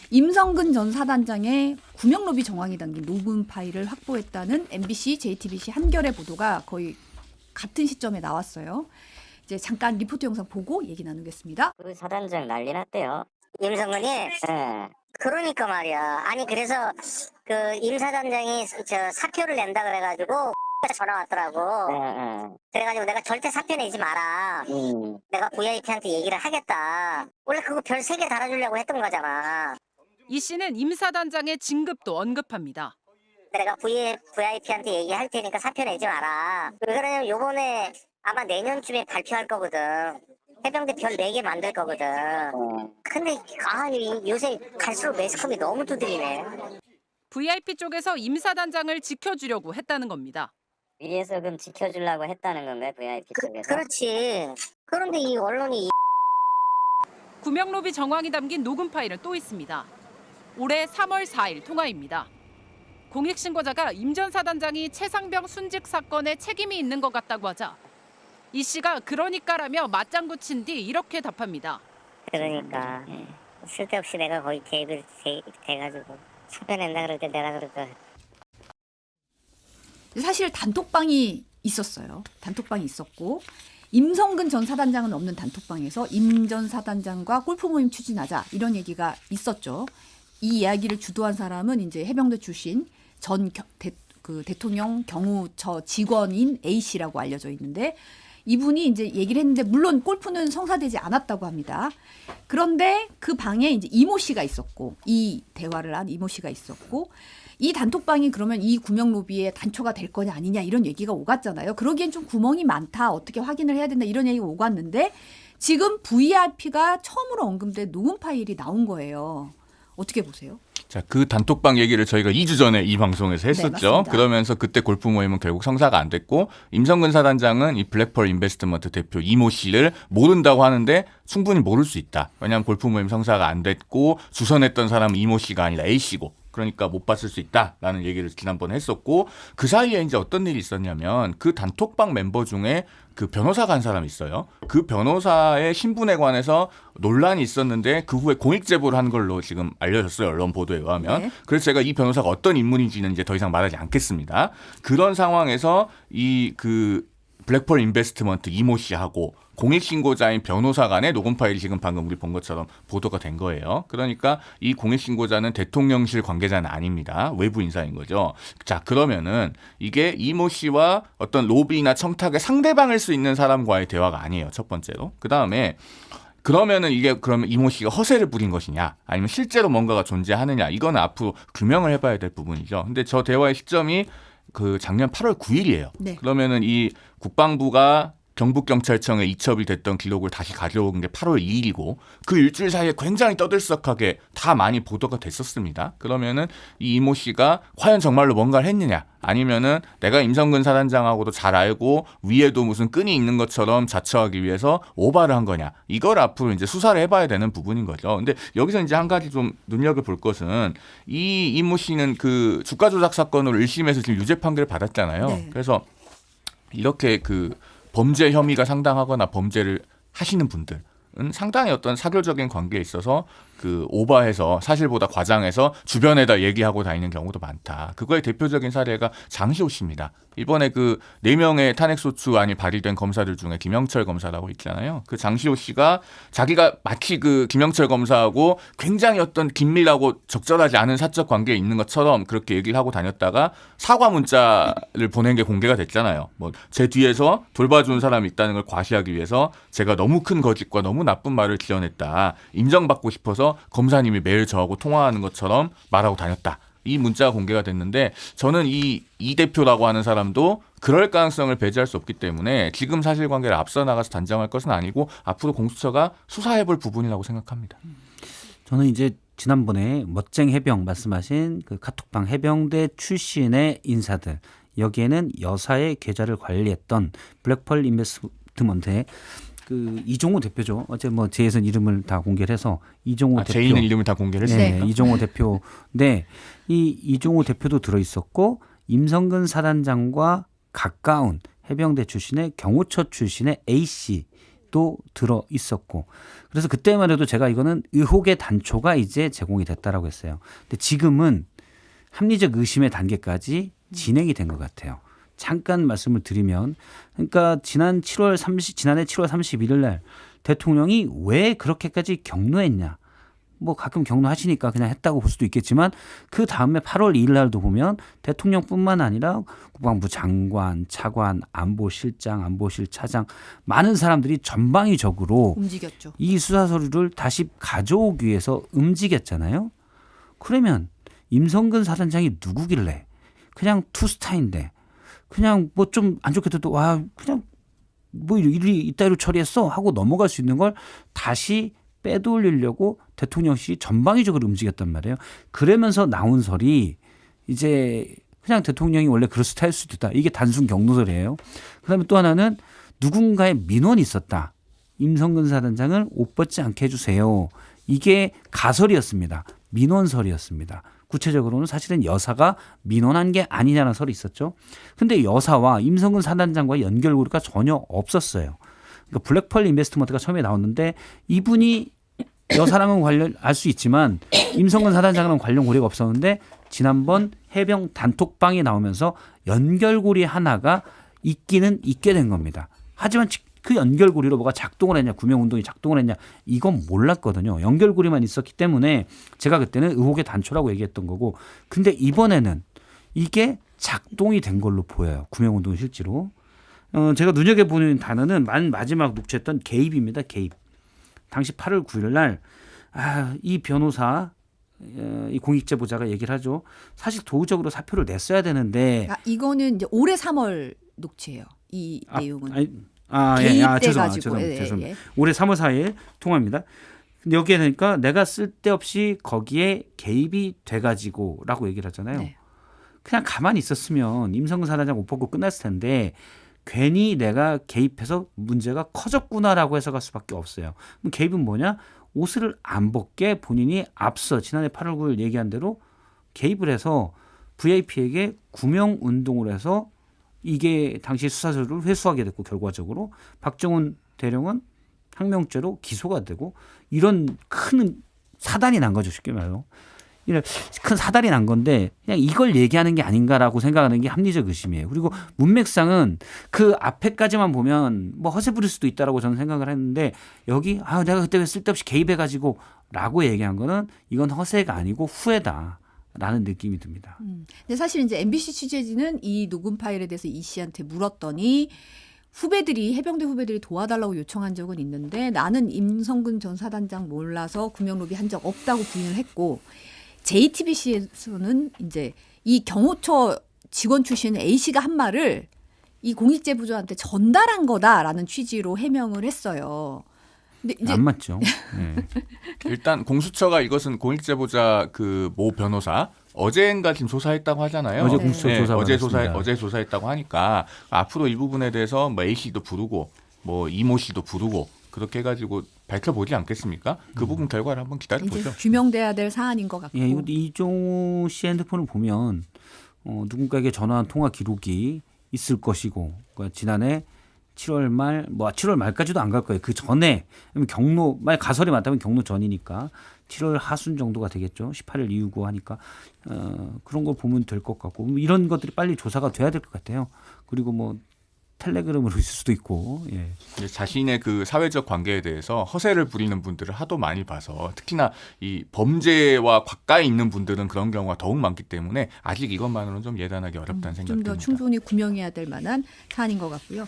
임성근 전 사단장의 구명로비 정황이 담긴 녹음 파일을 확보했다는 MBC, JTBC 한겨레 보도가 거의 같은 시점에 나왔어요. 이제 잠깐 리포트 영상 보고 얘기 나누겠습니다. 그 사단장 난리 났대요. 임성근이? 예. 그러니까 말이야. 아니 그래서 그 임 사단장이 저 사표를 낸다 그래가지고 전화 왔더라고. 그래가지고 내가 절대 사표 내지 마라. 내가 VIP한테 얘기를 하겠다. 원래 그거 별 3개 달아주려고 했던 거잖아. 이 씨는 임 사단장의 진급도 언급합니다. 내가 VIP한테 얘기할 테니까 사표 내지 마라. 왜 그러냐면 요번에 아마 내년쯤에 발표할 거거든. 해병대 별 4개 만들 거거든. 근데 요새 갈수록 매스컴이 너무 두드리네. VIP 쪽에서 임 사단장을 지켜주려고 했다는 겁니다. 위에서 그럼 지켜주려고 했다는 건가요, VIP 쪽에서? 그렇지. 그런데 이 언론이 구명로비 정황이 담긴 녹음 파일은 또 있습니다. 올해 3월 4일 통화입니다. 공익신고자가 임 전 사단장이 최상병 순직 사건에 책임이 있는 것 같다고 하자 이 씨가 그러니까라며 맞장구 친 뒤 이렇게 답합니다. 그러니까 쓸데없이 내가 거의 개입을 돼가지고 사표 낸다 그럴 때 내가 그럴 거. 사실 단톡방이 있었어요. 단톡방이 있었고 임성근 전 사단장은 없는 단톡방에서 임 전 사단장과 골프 모임 추진하자 이런 얘기가 있었죠. 이 이야기를 주도한 사람은 이제 해병대 출신 전 대통령 경호처 직원인 A 씨라고 알려져 있는데 이분이 이제 얘기를 했는데 물론 골프는 성사되지 않았다고 합니다. 그런데 그 방에 이제 이모 씨가 있었고 이 대화를 한 이모 씨가 있었고 이 단톡방이 그러면 이 구명로비의 단초가 될 거냐 아니냐 이런 얘기가 오갔잖아요. 그러기엔 좀 구멍이 많다. 어떻게 확인을 해야 된다. 이런 얘기가 오갔는데 지금 VIP가 처음으로 언급된 녹음 파일이 나온 거예요. 어떻게 보세요? 자, 그 단톡방 얘기를 저희가 2주 전에 이 방송에서 했었죠. 네, 그러면서 그때 골프 모임은 결국 성사가 안 됐고 임성근 사단장은 이 블랙펄 인베스트먼트 대표 이모 씨를 모른다고 하는데 충분히 모를 수 있다. 왜냐하면 골프 모임 성사가 안 됐고 주선했던 사람은 이모 씨가 아니라 A 씨고 그러니까 못 봤을 수 있다라는 얘기를 지난번에 했었고 그 사이에 이제 어떤 일이 있었냐면 그 단톡방 멤버 중에 그 변호사가 한 사람이 있어요. 그 변호사의 신분에 관해서 논란이 있었는데 그 후에 공익 제보를 한 걸로 지금 알려졌어요. 언론 보도에 의하면. 네. 그래서 제가 이 변호사가 어떤 인물인지는 이제 더 이상 말하지 않겠습니다. 그런 상황에서 이 그 블랙펄 인베스트먼트 이모 씨하고 공익신고자인 변호사 간의 녹음 파일이 지금 방금 우리 본 것처럼 보도가 된 거예요. 그러니까 이 공익신고자는 대통령실 관계자는 아닙니다. 외부 인사인 거죠. 자, 그러면은 이게 이모 씨와 어떤 로비나 청탁의 상대방일 수 있는 사람과의 대화가 아니에요. 첫 번째로. 그 다음에 그러면은 이게 그러면 이모 씨가 허세를 부린 것이냐 아니면 실제로 뭔가가 존재하느냐 이거는 앞으로 규명을 해봐야 될 부분이죠. 근데 저 대화의 시점이 그 작년 8월 9일이에요. 네. 그러면은 이 국방부가 경북경찰청에 이첩이 됐던 기록을 다시 가져온 게 8월 2일이고 그 일주일 사이에 굉장히 떠들썩하게 다 많이 보도가 됐었습니다. 그러면은 이 이모 씨가 과연 정말로 뭔가를 했느냐 아니면은 내가 임성근 사단장하고도 잘 알고 위에도 무슨 끈이 있는 것처럼 자처하기 위해서 오바를 한 거냐 이걸 앞으로 이제 수사를 해봐야 되는 부분인 거죠. 근데 여기서 이제 한 가지 좀 눈여겨볼 것은 이 이모 씨는 그 주가 조작 사건으로 1심에서 지금 유죄 판결을 받았잖아요. 네. 그래서 이렇게 그 범죄 혐의가 상당하거나 범죄를 하시는 분들은 상당히 어떤 사교적인 관계에 있어서 그 오버해서 사실보다 과장해서 주변에다 얘기하고 다니는 경우도 많다. 그거의 대표적인 사례가 장시호 씨입니다. 이번에 그 4명의 탄핵소추안이 발의된 검사들 중에 김영철 검사라고 있잖아요. 그 장시호 씨가 자기가 마치 그 김영철 검사하고 굉장히 어떤 긴밀하고 적절하지 않은 사적 관계에 있는 것처럼 그렇게 얘기를 하고 다녔다가 사과 문자를 보낸 게 공개가 됐잖아요. 뭐 제 뒤에서 돌봐주는 사람이 있다는 걸 과시하기 위해서 제가 너무 큰 거짓과 너무 나쁜 말을 지어냈다. 인정받고 싶어서 검사님이 매일 저하고 통화하는 것처럼 말하고 다녔다. 이 문자가 공개가 됐는데 저는 이 대표라고 하는 사람도 그럴 가능성을 배제할 수 없기 때문에 지금 사실관계를 앞서 나가서 단정할 것은 아니고 앞으로 공수처가 수사해볼 부분이라고 생각합니다. 저는 이제 지난번에 멋쟁 해병 말씀하신 그 카톡방 해병대 출신의 인사들 여기에는 여사의 계좌를 관리했던 블랙펄 인베스트먼트의 그 이종호 대표죠. 어제 뭐 제에선 이름을 다 공개를 해서 이종호 대표. 제인은 이름을 다 공개를 네, 했습니다. 이종호 대표. 네, 이 이종호 대표도 들어 있었고 임성근 사단장과 가까운 해병대 출신의 경호처 출신의 A 씨도 얘기도 들어 있었고 그래서 그때만 해도 제가 이거는 의혹의 단초가 이제 제공이 됐다라고 했어요. 근데 지금은 합리적 의심의 단계까지 진행이 된 것 같아요. 잠깐 말씀을 드리면 그러니까 지난해 7월 31일 날 대통령이 왜 그렇게까지 경로했냐. 뭐 가끔 경로하시니까 그냥 했다고 볼 수도 있겠지만 그 다음에 8월 2일 날도 보면 대통령뿐만 아니라 국방부 장관, 차관, 안보실장, 안보실 차장 많은 사람들이 전방위적으로 움직였죠. 이 수사 서류를 다시 가져오기 위해서 움직였잖아요. 그러면 임성근 사단장이 누구길래 그냥 투스타인데 그냥 뭐 좀 안 좋게 돼도 와 그냥 뭐 일이 이따위로 처리했어 하고 넘어갈 수 있는 걸 다시 빼돌리려고 대통령실이 전방위적으로 움직였단 말이에요. 그러면서 나온 설이 이제 그냥 대통령이 원래 그럴 스타일 수도 있다. 이게 단순 경로설이에요. 그다음에 또 하나는 누군가의 민원이 있었다. 임성근 사단장을 옷 벗지 않게 해주세요. 이게 가설이었습니다. 민원설이었습니다. 구체적으로는 사실은 여사가 민원한 게 아니냐는 설이 있었죠. 근데 여사와 임성근 사단장과의 연결고리가 전혀 없었어요. 그러니까 블랙펄 인베스트먼트가 처음에 나왔는데 이분이 여사랑은 관련 알 수 있지만 임성근 사단장은 관련 고리가 없었는데 지난번 해병 단톡방이 나오면서 연결고리 하나가 있기는 있게 된 겁니다. 하지만 그 연결고리로 뭐가 작동을 했냐, 구명운동이 작동을 했냐 이건 몰랐거든요. 연결고리만 있었기 때문에 제가 그때는 의혹의 단초라고 얘기했던 거고 근데 이번에는 이게 작동이 된 걸로 보여요. 구명운동이 실제로. 제가 눈여겨보는 단어는 마지막 녹취했던 개입입니다. 개입. 당시 8월 9일 날 이 변호사 이 공익제보자가 얘기를 하죠. 사실 도의적으로 사표를 냈어야 되는데 이거는 이제 올해 3월 녹취예요. 이 내용은. 죄송합니다. 예. 올해 3월 4일 통화입니다. 근데 여기에 그러니까 내가 쓸데없이 거기에 개입이 돼가지고라고 얘기를 하잖아요. 네. 그냥 가만히 있었으면 임성근 사단장 옷 벗고 끝났을 텐데 괜히 내가 개입해서 문제가 커졌구나라고 해석할 수밖에 없어요. 그럼 개입은 뭐냐? 옷을 안 벗게 본인이 앞서 지난해 8월 9일 얘기한 대로 개입을 해서 VIP에게 구명 운동을 해서 이게 당시 수사서를 회수하게 됐고 결과적으로 박정훈 대령은 항명죄로 기소가 되고 이런 큰 사단이 난 거죠. 쉽게 말해서. 이런 큰 사달이 난 건데 그냥 이걸 얘기하는 게 아닌가라고 생각하는 게 합리적 의심이에요. 그리고 문맥상은 그 앞에까지만 보면 뭐 허세 부릴 수도 있다라고 저는 생각을 했는데 여기 내가 그때 왜 쓸데없이 개입해가지고 라고 얘기한 거는 이건 허세가 아니고 후회다라는 느낌이 듭니다. 근데 사실 이제 MBC 취재진은 이 녹음 파일에 대해서 이 씨한테 물었더니 해병대 후배들이 도와달라고 요청한 적은 있는데 나는 임성근 전 사단장 몰라서 구명로비 한 적 없다고 부인을 했고 JTBC에서는 이제 이 경호처 직원 출신의 A 씨가 한 말을 이 공익제보자한테 전달한 거다라는 취지로 해명을 했어요. 근데 이제 안 맞죠. 네. 일단 공수처가 이것은 공익제보자 그 모 변호사 어제인가 지금 조사했다고 하잖아요. 어제 공수처 조사 어제 조사했다고 하니까 앞으로 이 부분에 대해서 뭐 A 씨도 부르고 뭐 이모 씨도 부르고 그렇게 해가지고 밝혀보지 않겠습니까? 그 부분 결과를 한번 기다려보죠. 이제 규명돼야 될 사안인 것 같고. 예, 이종우 씨 핸드폰을 보면 누군가에게 전화한 통화 기록이 있을 것이고 그러니까 지난해 7월 말, 7월 말까지도 안 갈 거예요. 그 전에 경로 만약 가설이 맞다면 경로 전이니까 7월 하순 정도가 되겠죠. 18일 이후고 하니까 그런 걸 보면 될 것 같고 이런 것들이 빨리 조사가 돼야 될 것 같아요. 그리고 뭐 텔레그램으로 있을 수도 있고. 예. 자신의 그 사회적 관계에 대해서 허세를 부리는 분들을 하도 많이 봐서 특히나 이 범죄와 가까이 있는 분들은 그런 경우가 더욱 많기 때문에 아직 이것만으로는 좀 예단하기 어렵다는 생각이 좀 듭니다. 더 충분히 구명해야 될 만한 사안인 것 같고요.